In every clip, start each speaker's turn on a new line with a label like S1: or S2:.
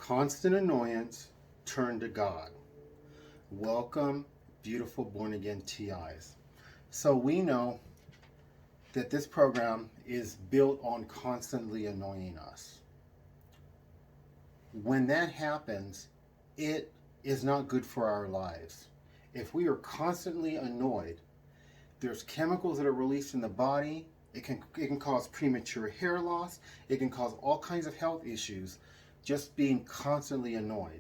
S1: Constant annoyance, turn to God. Welcome, beautiful born again TIs. So we know that this program is built on constantly annoying us. When that happens, it is not good for our lives. If we are constantly annoyed, there's chemicals that are released in the body. It can cause premature hair loss. It can cause all kinds of health issues just being constantly annoyed.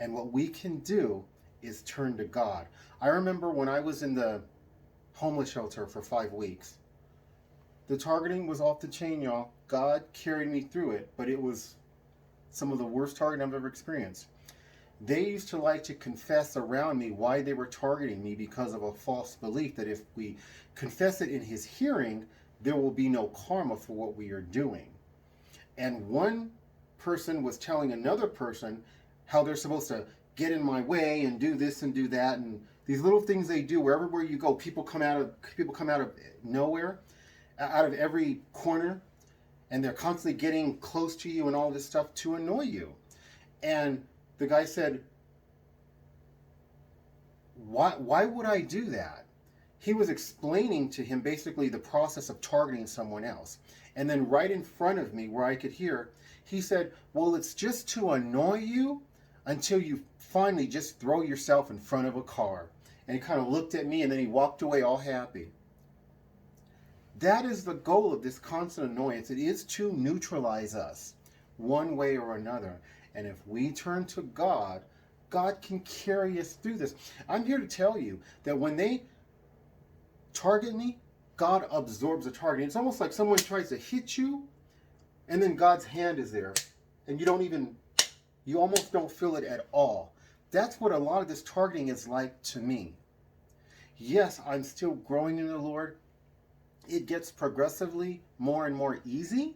S1: And what we can do is turn to God. I remember when I was in the homeless shelter for 5 weeks, the targeting was off the chain, y'all. God carried me through it, but it was some of the worst targeting I've ever experienced. They used to like to confess around me why they were targeting me because of a false belief that if we confess it in his hearing, there will be no karma for what we are doing. And one person was telling another person how they're supposed to get in my way and do this and do that, and these little things they do wherever you go. People come out of nowhere, out of every corner, and they're constantly getting close to you and all this stuff to annoy you. And the guy said, why would I do that? He was explaining to him basically the process of targeting someone else. And then right in front of me where I could hear, he said, well, it's just to annoy you until you finally just throw yourself in front of a car. And he kind of looked at me and then he walked away all happy. That is the goal of this constant annoyance. It is to neutralize us one way or another. And if we turn to God, God can carry us through this. I'm here to tell you that when they target me, God absorbs the target. It's almost like someone tries to hit you and then God's hand is there and you almost don't feel it at all. That's what a lot of this targeting is like to me. Yes, I'm still growing in the Lord. It gets progressively more and more easy,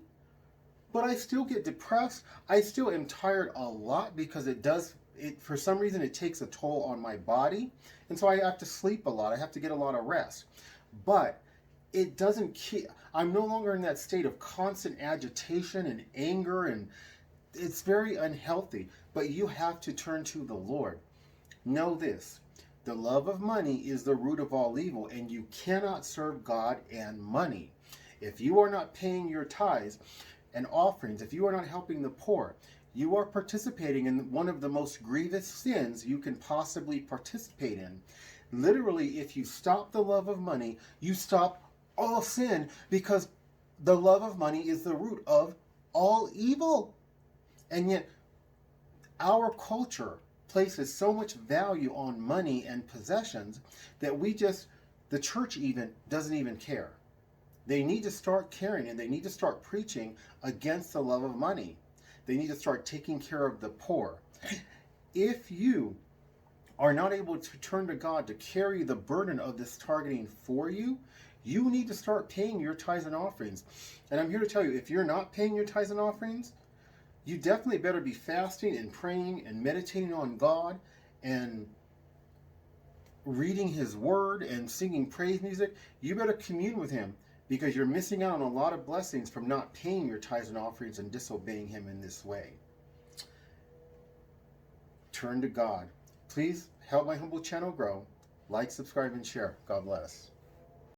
S1: but I still get depressed. I still am tired a lot because for some reason it takes a toll on my body. And so I have to sleep a lot. I have to get a lot of rest. But it doesn't I'm no longer in that state of constant agitation and anger, and it's very unhealthy. But you have to turn to the Lord. Know this. The love of money is the root of all evil, and you cannot serve God and money. If you are not paying your tithes and offerings, if you are not helping the poor, you are participating in one of the most grievous sins you can possibly participate in. Literally, if you stop the love of money, you stop all sin, because the love of money is the root of all evil. And yet, our culture places so much value on money and possessions that the church even doesn't even care. They need to start caring, and they need to start preaching against the love of money. They need to start taking care of the poor. If you are not able to turn to God to carry the burden of this targeting for you, you need to start paying your tithes and offerings. And I'm here to tell you, if you're not paying your tithes and offerings, you definitely better be fasting and praying and meditating on God and reading his word and singing praise music. You better commune with him, because you're missing out on a lot of blessings from not paying your tithes and offerings and disobeying him in this way. Turn to God. Please help my humble channel grow. Like, subscribe, and share. God bless.